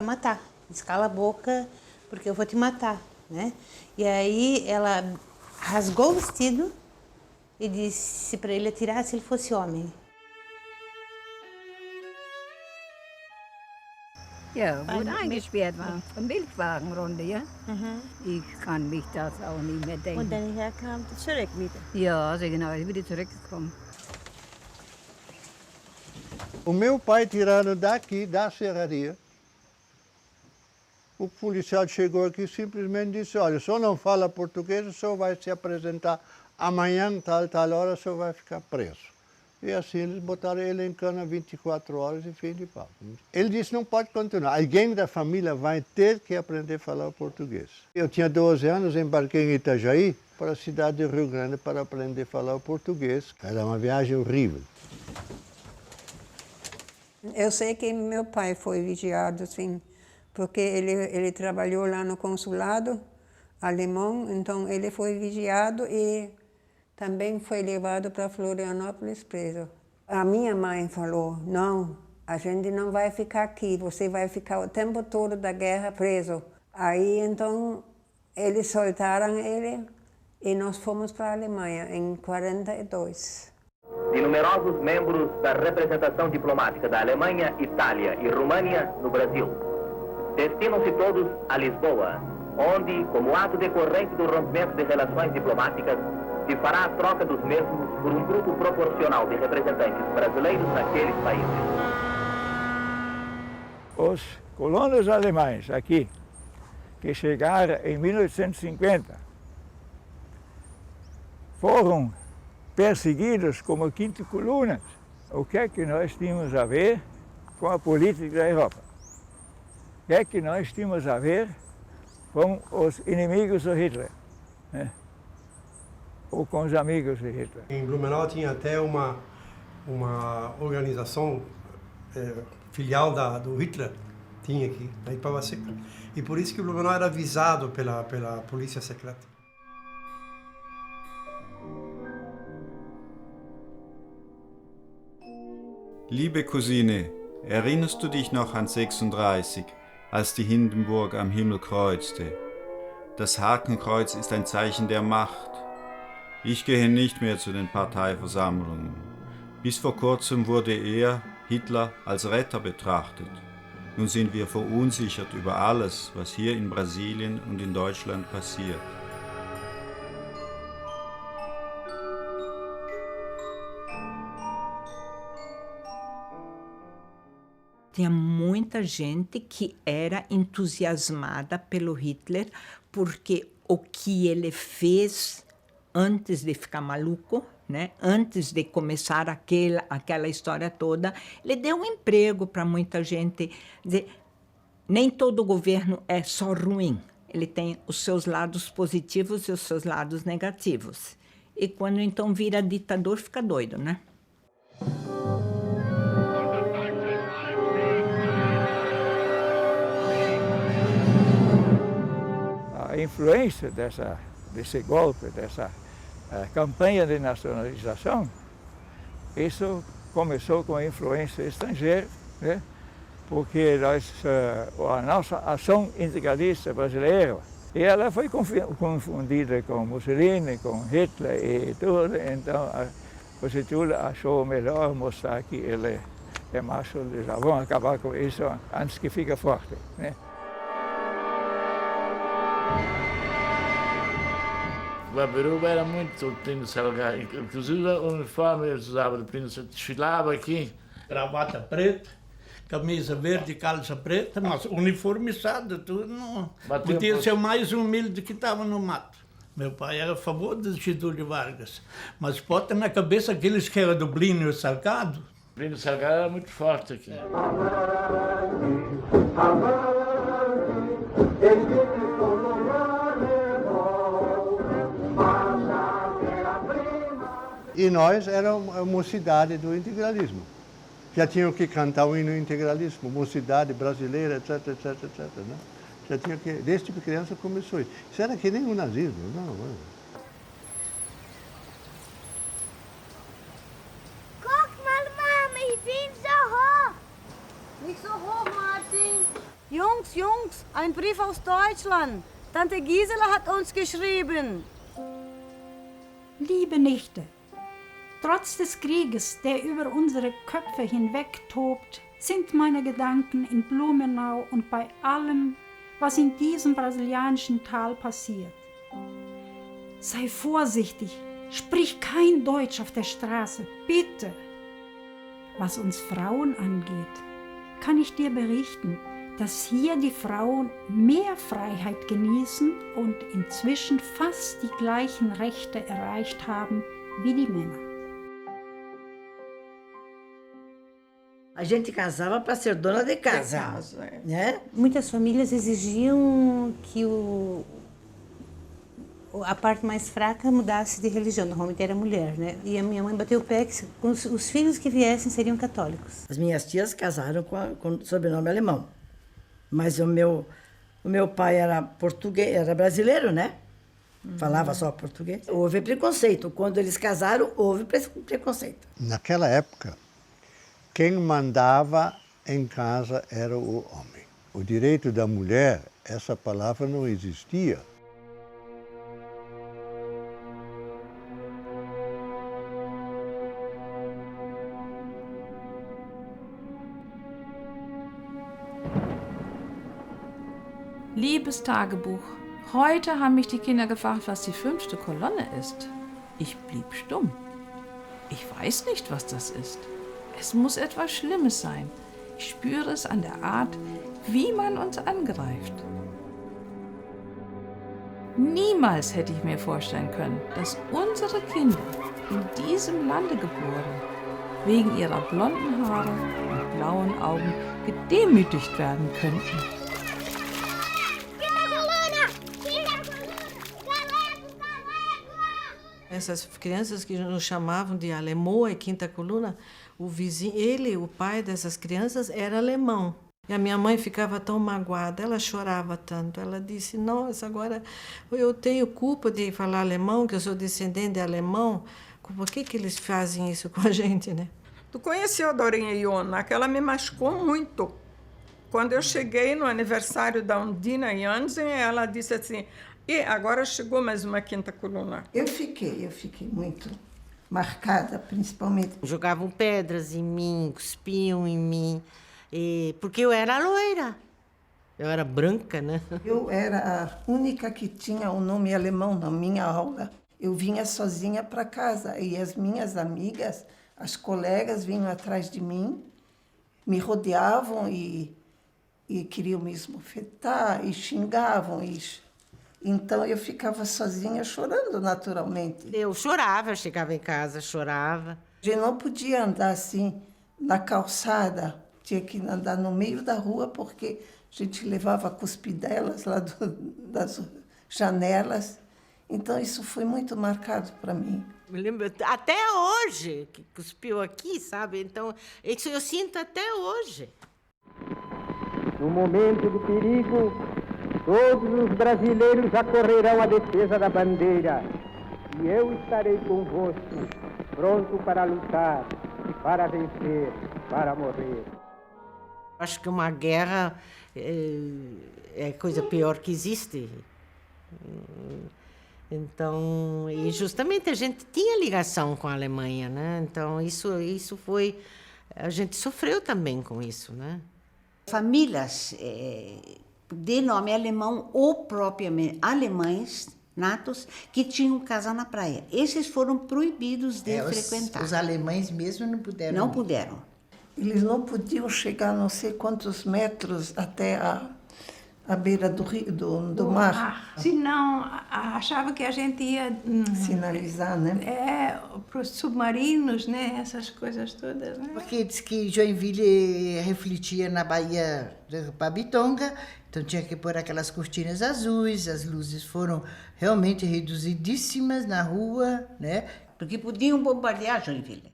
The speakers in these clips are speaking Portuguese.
matar. Diz, cala a boca, porque eu vou te matar, né? E aí ela rasgou o vestido e disse para ele atirar se ele fosse homem. Ja, wurde eingesperrt war. Milchwagenrunde, ja. Ich kann mich das auch nicht mehr denken. Und dann herkam zurück wieder. Ja, also genau, ich bin wieder zurückgekommen. O meu pai tiraram daqui, da serraria. O policial chegou aqui e simplesmente disse, olha, o senhor não fala português, o senhor vai se apresentar amanhã, tal hora, o senhor vai ficar preso. E assim eles botaram ele em cana 24 horas e fim de papo. Ele disse, não pode continuar, alguém da família vai ter que aprender a falar português. Eu tinha 12 anos, embarquei em Itajaí para a cidade de Rio Grande para aprender a falar o português. Era uma viagem horrível. Eu sei que meu pai foi vigiado, sim, porque ele trabalhou lá no consulado alemão, então ele foi vigiado e também foi levado para Florianópolis preso. A minha mãe falou, não, a gente não vai ficar aqui, você vai ficar o tempo todo da guerra preso. Aí, então, eles soltaram ele e nós fomos para a Alemanha em 42. De numerosos membros da representação diplomática da Alemanha, Itália e România no Brasil. Destinam-se todos a Lisboa, onde, como ato decorrente do rompimento de relações diplomáticas, se fará a troca dos mesmos por um grupo proporcional de representantes brasileiros naqueles países. Os colonos alemães aqui, que chegaram em 1850, foram perseguidos como quinta coluna. O que é que nós tínhamos a ver com a política da Europa? O que é que nós tínhamos a ver com os inimigos do Hitler, né? Ou com os amigos de Hitler? Em Blumenau tinha até uma organização filial do Hitler, tinha aqui, na Ipava-Seca. E por isso que Blumenau era visado pela polícia secreta. Liebe Cousine, erinnerst du dich noch an 36, als die Hindenburg am Himmel kreuzte? Das Hakenkreuz ist ein Zeichen der Macht. Ich gehe nicht mehr zu den Parteiversammlungen. Bis vor kurzem wurde er, Hitler, als Retter betrachtet. Nun sind wir verunsichert über alles, was hier in Brasilien und in Deutschland passiert. Tinha muita gente que era entusiasmada pelo Hitler, porque o que ele fez antes de ficar maluco, né? Antes de começar aquela história toda, ele deu um emprego para muita gente. Dizer, nem todo governo é só ruim, ele tem os seus lados positivos e os seus lados negativos. E quando então vira ditador, fica doido, né? A influência desse golpe, dessa campanha de nacionalização, isso começou com a influência estrangeira, né? Porque a nossa ação integralista brasileira, e ela foi confundida com Mussolini, com Hitler e tudo, então o Getúlio achou melhor mostrar que ele é macho, já vão acabar com isso antes que fique forte, né? Guabiruba era muito Plínio Salgado, inclusive o uniforme eles usavam do Plínio Salgado, desfilava aqui. Gravata preta, camisa verde, calça preta, mas uniformizado, tudo. Não. Podia ser o mais humilde que estava no mato. Meu pai era a favor do Getúlio Vargas, mas bota na cabeça aqueles que eram do Plínio Salgado. Plínio Salgado era muito forte aqui. E nós éramos a mocidade do integralismo. Já tinham que cantar o hino integralismo, mocidade brasileira, etc, etc, etc. Né? Já tinha que, desde criança começou isso. Isso era que nem o nazismo, não. Guck mal, Mama, ich bin so hoch. Nicht so hoch, Martin. Junge, Jungs, ein Brief aus Deutschland. Tante Gisela hat uns geschrieben. Liebe Nichte, trotz des Krieges, der über unsere Köpfe hinweg tobt, sind meine Gedanken in Blumenau und bei allem, was in diesem brasilianischen Tal passiert. Sei vorsichtig, sprich kein Deutsch auf der Straße, bitte. Was uns Frauen angeht, kann ich dir berichten, dass hier die Frauen mehr Freiheit genießen und inzwischen fast die gleichen Rechte erreicht haben wie die Männer. A gente casava para ser dona de casa. Né? Muitas famílias exigiam que a parte mais fraca mudasse de religião, normalmente era mulher, né? E a minha mãe bateu o pé que os filhos que viessem seriam católicos. As minhas tias casaram com sobrenome alemão, mas o meu pai era português, era brasileiro, né? Falava só português. Houve preconceito. Quando eles casaram, houve preconceito. Naquela época, quem mandava em casa era o homem. O direito da mulher, essa palavra não existia. Liebes Tagebuch, heute haben mich die Kinder gefragt, was die 5. Kolonne ist. Ich blieb stumm. Ich weiß nicht, was das ist. Es muss etwas Schlimmes sein. Ich spüre es an der Art, wie man uns angreift. Niemals hätte ich mir vorstellen können, dass unsere Kinder in diesem Lande geboren, wegen ihrer blonden Haare und blauen Augen gedemütigt werden könnten. Essas crianças que nos chamavam de Alemoa e Quinta Coluna, o vizinho, o pai dessas crianças era alemão. E a minha mãe ficava tão magoada, ela chorava tanto. Ela disse, nossa, agora eu tenho culpa de falar alemão, que eu sou descendente de alemão. Por que eles fazem isso com a gente, né? Tu conheceu a Dorinha Iona, que ela me machucou muito. Quando eu cheguei no aniversário da Undina Jansen, ela disse assim, e agora chegou mais uma Quinta Coluna. Eu fiquei muito marcada, principalmente. Jogavam pedras em mim, cuspiam em mim, porque eu era loira. Eu era branca, né? Eu era a única que tinha o nome alemão na minha aula. Eu vinha sozinha para casa e as minhas amigas, as colegas vinham atrás de mim, me rodeavam e queriam me esbofetar e xingavam. Então eu ficava sozinha chorando naturalmente. Eu chorava, eu chegava em casa, chorava. A gente não podia andar assim na calçada, tinha que andar no meio da rua porque a gente levava cuspidelas lá das janelas. Então isso foi muito marcado para mim. Me lembro até hoje que cuspiu aqui, sabe? Então isso eu sinto até hoje. No momento do perigo, todos os brasileiros acorrerão à defesa da bandeira. E eu estarei convosco, pronto para lutar, para vencer, para morrer. Acho que uma guerra é a coisa pior que existe. Então, e justamente a gente tinha ligação com a Alemanha, né? Então, isso foi... A gente sofreu também com isso, né? Famílias de nome alemão ou propriamente alemães natos que tinham casa na praia. Esses foram proibidos de frequentar. Os alemães mesmo não puderam. Não puderam. Eles não podiam chegar não sei quantos metros até a beira do mar. Senão, achava que a gente ia... sinalizar, né? Para os submarinos, né? Essas coisas todas, né? Porque diz que Joinville refletia na Baía de Babitonga, então tinha que pôr aquelas cortinas azuis, as luzes foram realmente reduzidíssimas na rua, né? Porque podiam bombardear Joinville.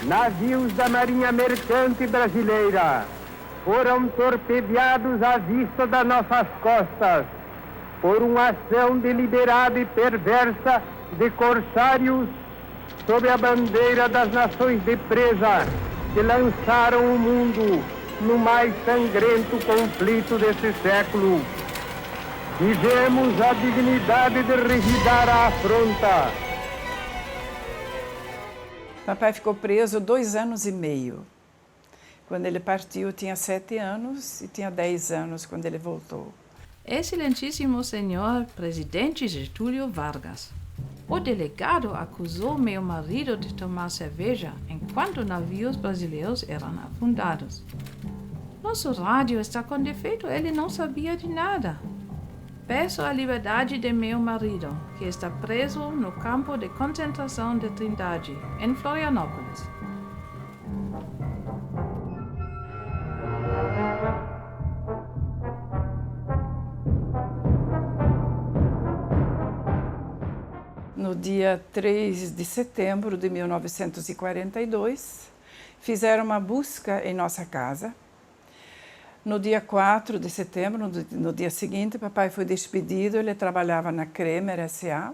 navios da Marinha Mercante Brasileira foram torpedeados à vista das nossas costas por uma ação deliberada e perversa de corsários sob a bandeira das nações de presa que lançaram o mundo no mais sangrento conflito desse século. Tivemos a dignidade de revidar a afronta. Papai ficou preso 2 anos e meio. Quando ele partiu, tinha 7 anos e tinha 10 anos quando ele voltou. Excelentíssimo senhor presidente Getúlio Vargas, o delegado acusou meu marido de tomar cerveja enquanto navios brasileiros eram afundados. Nosso rádio está com defeito, ele não sabia de nada. Peço a liberdade de meu marido, que está preso no campo de concentração de Trindade, em Florianópolis. No dia 3 de setembro de 1942, fizeram uma busca em nossa casa. No dia 4 de setembro, no dia seguinte, papai foi despedido, ele trabalhava na Kremer S.A.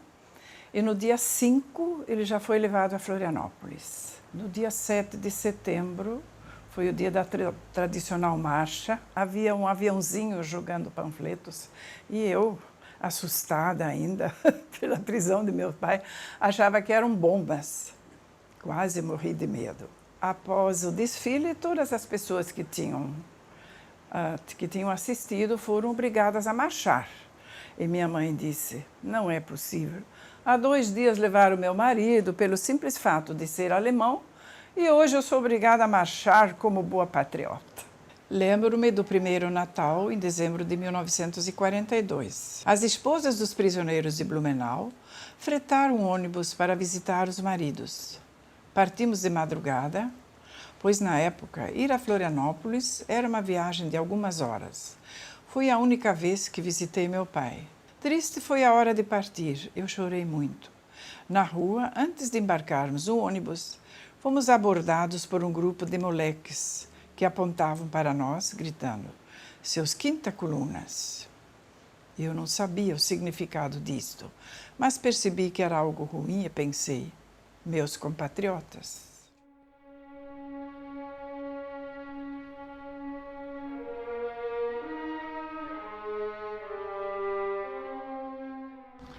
E no dia 5, ele já foi levado a Florianópolis. No dia 7 de setembro, foi o dia da tradicional marcha. Havia um aviãozinho jogando panfletos e eu, assustada ainda pela prisão de meu pai, achava que eram bombas. Quase morri de medo. Após o desfile, todas as pessoas que tinham assistido foram obrigadas a marchar. E minha mãe disse, não é possível. Há 2 dias levaram meu marido pelo simples fato de ser alemão e hoje eu sou obrigada a marchar como boa patriota. Lembro-me do primeiro Natal, em dezembro de 1942. As esposas dos prisioneiros de Blumenau fretaram um ônibus para visitar os maridos. Partimos de madrugada, pois na época ir a Florianópolis era uma viagem de algumas horas. Foi a única vez que visitei meu pai. Triste foi a hora de partir, eu chorei muito. Na rua, antes de embarcarmos no ônibus, fomos abordados por um grupo de moleques que apontavam para nós, gritando, seus quinta-colunas. Eu não sabia o significado disto, mas percebi que era algo ruim e pensei, meus compatriotas.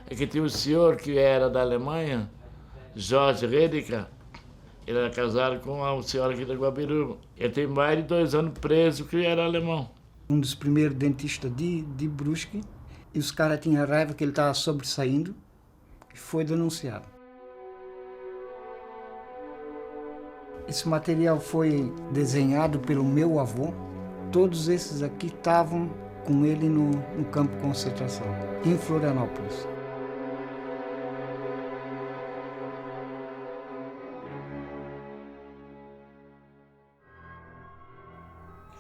É que tinha um senhor que era da Alemanha, Jorge Redeker, ele era casado com uma senhora aqui da Guabiruba. Ele tem mais de 2 anos preso, que era alemão. Um dos primeiros dentistas de Brusque, e os caras tinham raiva que ele estava sobressaindo, e foi denunciado. Esse material foi desenhado pelo meu avô. Todos esses aqui estavam com ele no campo de concentração, em Florianópolis.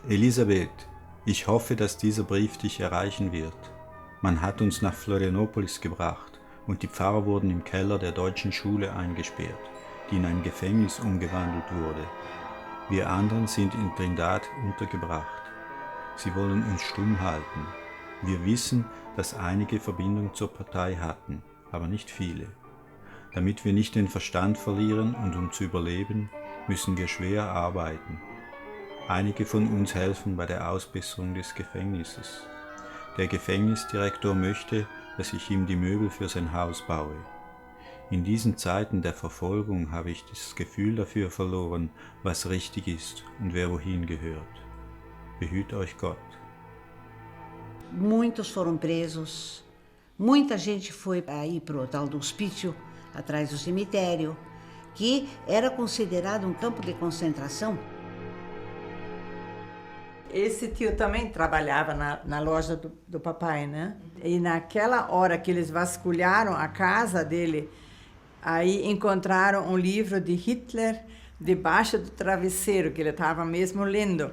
Elisabeth, ich hoffe, dass dieser Brief dich erreichen wird. Man hat uns nach Florianópolis gebracht und die Pfarrer wurden im Keller der deutschen Schule eingesperrt, die in ein Gefängnis umgewandelt wurde. Wir anderen sind in Trindade untergebracht. Sie wollen uns stumm halten. Wir wissen, dass einige Verbindung zur Partei hatten, aber nicht viele. Damit wir nicht den Verstand verlieren und um zu überleben, müssen wir schwer arbeiten. Einige von uns helfen bei der Ausbesserung des Gefängnisses. Der Gefängnisdirektor möchte, dass ich ihm die Möbel für sein Haus baue. In diesen Zeiten der Verfolgung habe ich das Gefühl dafür verloren, was richtig ist und wer wohin gehört. Behüt euch Gott. Muitos foram presos, muita gente foi aí para o tal do hospício, atrás do cemitério, que era considerado um campo de concentração. Esse tio também trabalhava na loja do papai, né? E naquela hora que eles vasculharam a casa dele, aí encontraram um livro de Hitler debaixo do travesseiro, que ele estava mesmo lendo.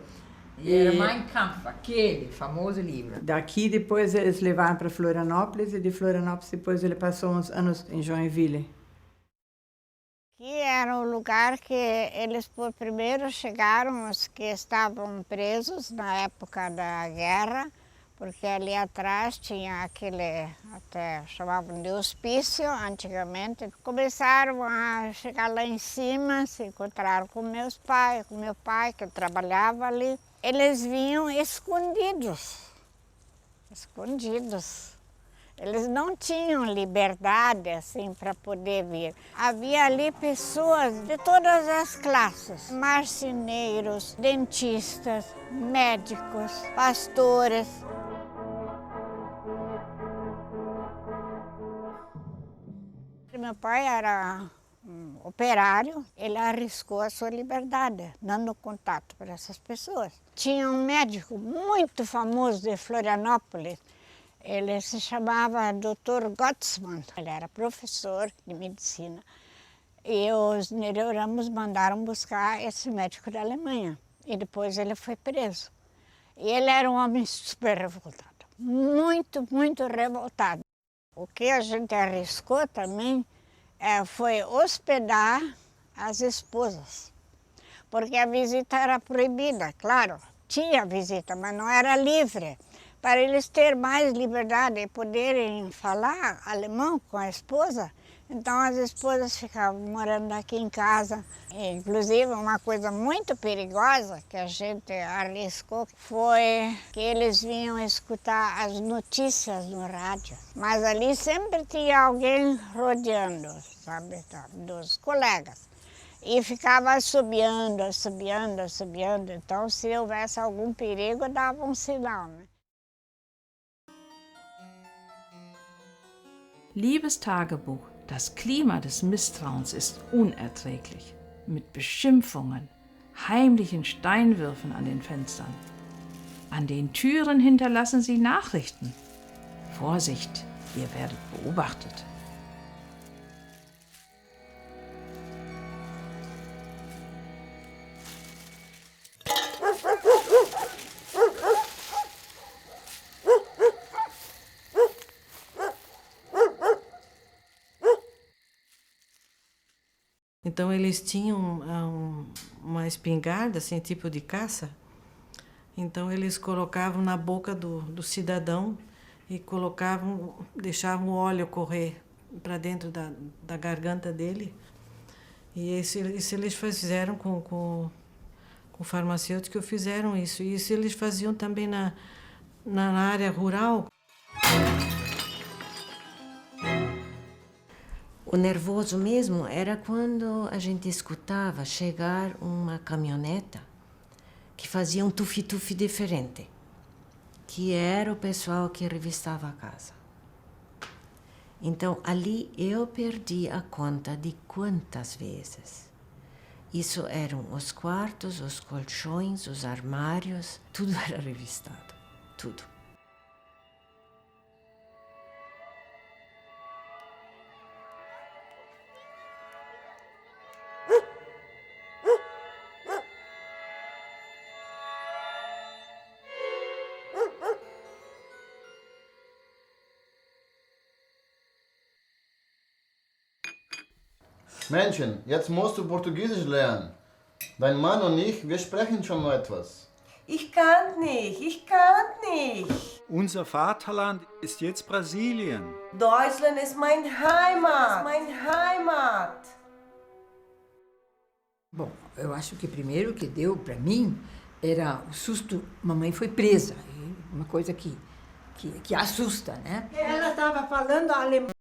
E era Mein Kampf, aquele famoso livro. Daqui depois eles levaram para Florianópolis e de Florianópolis depois ele passou uns anos em Joinville. Aqui era o lugar que eles por primeiro chegaram, os que estavam presos na época da guerra, porque ali atrás tinha aquele, até chamavam de hospício antigamente. Começaram a chegar lá em cima, se encontraram com meu pai que trabalhava ali. Eles vinham escondidos. Eles não tinham liberdade assim para poder vir. Havia ali pessoas de todas as classes, marceneiros, dentistas, médicos, pastores. Meu pai era um operário, ele arriscou a sua liberdade, dando contato para essas pessoas. Tinha um médico muito famoso de Florianópolis, ele se chamava Dr. Gottsman, ele era professor de medicina. E os Neroramos mandaram buscar esse médico da Alemanha, e depois ele foi preso. E ele era um homem super revoltado, muito, muito revoltado. O que a gente arriscou também foi hospedar as esposas, porque a visita era proibida, claro, tinha visita, mas não era livre. Para eles terem mais liberdade e poderem falar alemão com a esposa, então as esposas ficavam morando aqui em casa. Inclusive, uma coisa muito perigosa que a gente arriscou foi que eles vinham escutar as notícias no rádio. Mas ali sempre tinha alguém rodeando, sabe, dos colegas. E ficava assobiando. Então, se houvesse algum perigo, dava um sinal, né? Liebes Tagebuch, das Klima des Misstrauens ist unerträglich. Mit Beschimpfungen, heimlichen Steinwürfen an den Fenstern. An den Türen hinterlassen sie Nachrichten. Vorsicht, ihr werdet beobachtet. Então eles tinham uma espingarda, assim, tipo de caça. Então eles colocavam na boca do cidadão e deixavam o óleo correr para dentro da garganta dele. E isso eles fizeram com farmacêuticos, fizeram isso. E isso eles faziam também na área rural. O nervoso mesmo era quando a gente escutava chegar uma caminhoneta que fazia um tufi-tufi diferente, que era o pessoal que revistava a casa. Então, ali eu perdi a conta de quantas vezes. Isso eram os quartos, os colchões, os armários, tudo era revistado, tudo. Männchen, jetzt musst du Portugiesisch lernen. Dein Mann und ich, wir sprechen schon mal etwas. Ich kann nicht. Unser Vaterland ist jetzt Brasilien. Deutschland ist mein Heimat. Bom, eu acho que primeiro que deu para mim era o susto. Mamãe foi presa, uma coisa que assusta, né? Ela estava falando alemão.